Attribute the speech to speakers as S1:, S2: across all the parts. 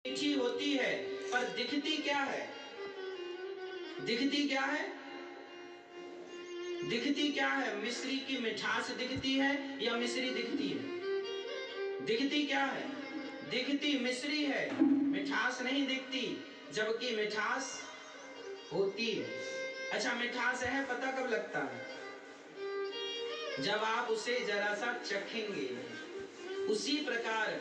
S1: मीठी होती है, पर दिखती क्या है? दिखती क्या है? दिखती क्या है? मिश्री की मिठास दिखती है या मिश्री दिखती है? दिखती क्या है? दिखती मिश्री है, मिठास नहीं दिखती, जबकि मिठास होती है। अच्छा, मिठास है पता कब लगता है? जब आप उसे जरा सा चखेंगे। उसी प्रकार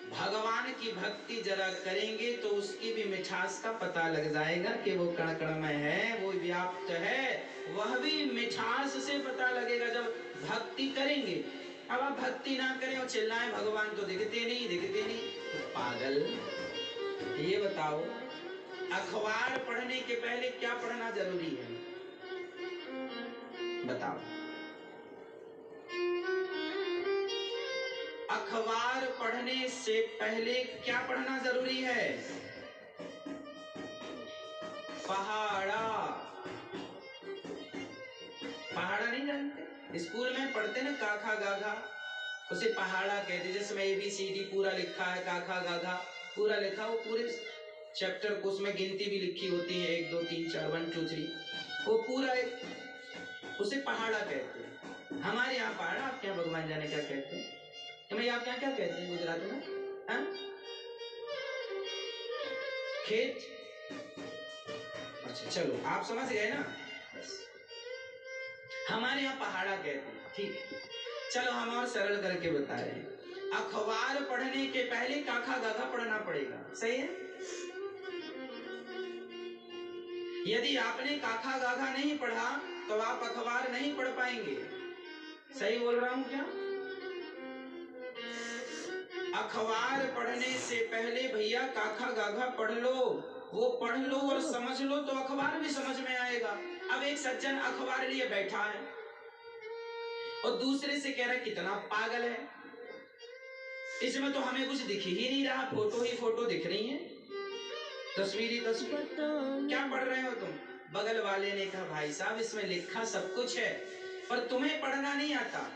S1: भगवान की भक्ति जरा करेंगे तो उसकी भी मिठास का पता लग जाएगा कि वो कण कण में है, वो व्याप्त है, वह भी मिठास से पता लगेगा जब भक्ति करेंगे। अब आप भक्ति ना करें और चिल्लाएं भगवान तो दिखते नहीं, दिखते नहीं, तो पागल। ये बताओ, अखबार पढ़ने के पहले क्या पढ़ना जरूरी है? बताओ। अखबार पढ़ने से पहले क्या पढ़ना जरूरी है? पहाड़ा। पहाड़ा नहीं जानते? स्कूल में पढ़ते ना काखा गाघा, उसे पहाड़ा कहते। जिसमें ABCD पूरा लिखा है, काखा गाघा पूरा लिखा, वो पूरे चैप्टर को उसमें गिनती भी लिखी होती है, 1 2 3 4 1 2 3, वो पूरा एक, उसे पहाड़ा कहते हैं। हमारे यहाँ पहाड़ा, आप क्या भगवान जाने क्या कहते हैं? तुम्हें आप क्या क्या कहते हैं गुजरात में? हा? खेत। अच्छा चलो, आप समझ गए ना? बस हमारे यहाँ पहाड़ा कहते हैं, ठीक है। चलो हम और सरल करके बता रहे हैं। अखबार पढ़ने के पहले काखा गाघा पढ़ना पड़ेगा, सही है? यदि आपने काखा गाघा नहीं पढ़ा तो आप अखबार नहीं पढ़ पाएंगे। सही बोल रहा हूं क्या? अखबार पढ़ने से पहले भैया काखा गाघा पढ़ लो, वो पढ़ लो और समझ लो तो अखबार भी समझ में आएगा। अब एक सज्जन अखबार लिए बैठा है और दूसरे से कह रहा है कितना पागल है, इसमें तो हमें कुछ दिख ही नहीं रहा, फोटो ही फोटो दिख रही है, तस्वीर, क्या पढ़ रहे हो तुम? बगल वाले ने कहा भाई साहब इसमें लिखा सब कुछ है, पर तुम्हें पढ़ना नहीं आता।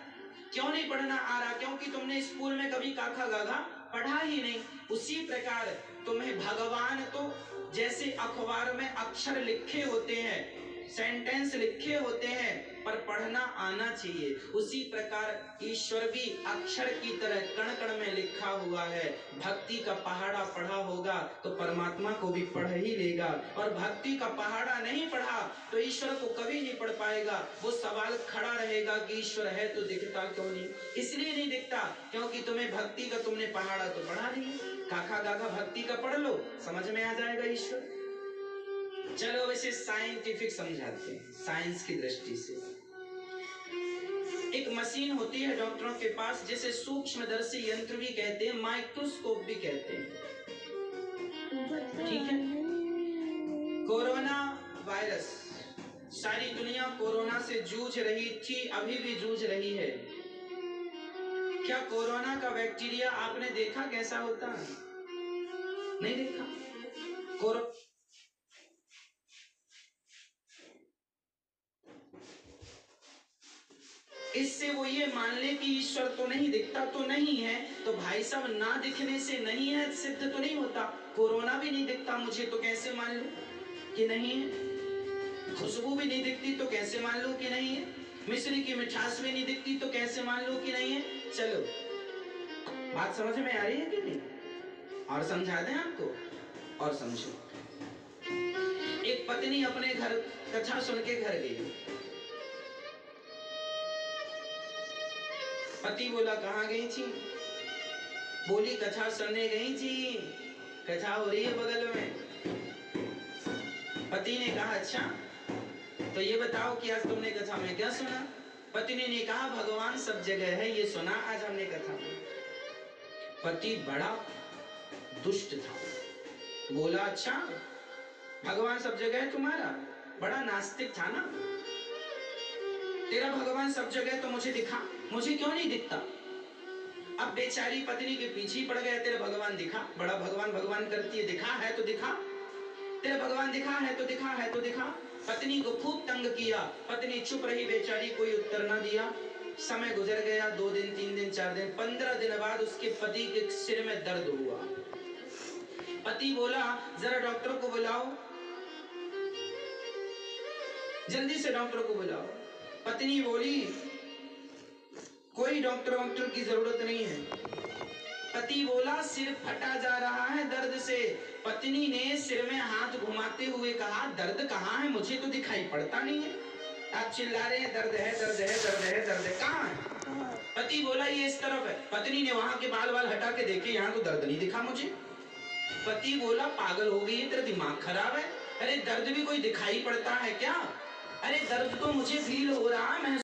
S1: क्यों नहीं पढ़ना आ रहा? क्योंकि तुमने स्कूल में कभी काखा गाघा पढ़ा ही नहीं। उसी प्रकार तुम्हें भगवान तो जैसे अखबार में अक्षर लिखे होते हैं, सेंटेंस लिखे होते हैं, पर पढ़ना आना चाहिए। उसी प्रकार ईश्वर भी अक्षर की तरह कण कण में लिखा हुआ है। भक्ति का पहाड़ा पढ़ा होगा तो परमात्मा को भी पढ़ ही लेगा, और भक्ति का पहाड़ा नहीं पढ़ा तो ईश्वर को कभी नहीं पढ़ पाएगा। वो सवाल खड़ा रहेगा कि ईश्वर है तो दिखता क्यों नहीं? इसलिए नहीं दिखता क्योंकि तुम्हें भक्ति का तुमने पहाड़ा तो पढ़ा नहीं। काखा गाघा भक्ति का पढ़ लो, समझ में आ जाएगा ईश्वर। चलो अब इसे साइंटिफिक समझाते हैं, साइंस की दृष्टि से। एक मशीन होती है डॉक्टरों के पास जिसे सूक्ष्मदर्शी यंत्र भी कहते हैं, माइक्रोस्कोप भी कहते हैं, ठीक है? कोरोना वायरस, सारी दुनिया कोरोना से जूझ रही थी, अभी भी जूझ रही है। क्या कोरोना का बैक्टीरिया आपने देखा कैसा होता है? नहीं देखा। इससे वो ये मान ले कि ईश्वर तो नहीं दिखता तो नहीं है, तो भाई साहब ना दिखने से नहीं है सिद्ध तो नहीं होता। कोरोना भी नहीं दिखता मुझे तो कैसे मान लूं कि नहीं है? खुशबू भी नहीं दिखती तो कैसे मान लूं कि नहीं है? मिश्री की मिठास भी नहीं दिखती तो कैसे मान लूं कि नहीं है? चलो बात समझ में आ रही है कि नहीं? और समझा दें आपको, और समझो। एक पत्नी अपने घर कथा सुन के घर गई। पति बोला कहाँ गई थी? बोली कथा सुनने गई थी, कथा हो रही है बगल में। पति ने कहा अच्छा तो ये बताओ कि आज तुमने कथा में क्या सुना? पत्नी ने कहा भगवान सब जगह है, ये सुना आज हमने कथा में। पति बड़ा दुष्ट था, बोला अच्छा भगवान सब जगह है तुम्हारा? बड़ा नास्तिक था ना, तेरा भगवान सब जगह तो मुझे दिखा, मुझे क्यों नहीं दिखता? अब बेचारी पत्नी के पीछे पड़ गया, तेरा भगवान दिखा, बड़ा भगवान भगवान करती है, दिखा है तो दिखा, तेरा भगवान दिखा है तो दिखा है तो दिखा। पत्नी को खूब तंग किया, पत्नी चुप रही बेचारी, कोई उत्तर ना दिया। समय गुजर गया, 2 दिन 3 दिन 4 दिन, 15 दिन बाद उसके पति के सिर में दर्द हुआ। पति बोला जरा डॉक्टर को बुलाओ, जल्दी से डॉक्टर को बुलाओ। पत्नी बोली कोई डॉक्टर की जरूरत नहीं है। पति बोला सिर फटा जा रहा है दर्द से। पत्नी ने सिर में हाथ घुमाते हुए कहा दर्द कहाँ है, मुझे तो दिखाई पड़ता नहीं है। आप चिल्ला रहे हैं दर्द है दर्द है दर्द है दर्द है, कहाँ है? पति बोला ये इस तरफ है। पत्नी ने वहां के बाल बाल हटा के देखे, यहाँ तो दर्द नहीं दिखा मुझे। पति बोला पागल हो गई है, तेरा दिमाग खराब है। अरे दर्द भी कोई दिखाई पड़ता है क्या? अरे दर्द तो मुझे फील हो रहा है,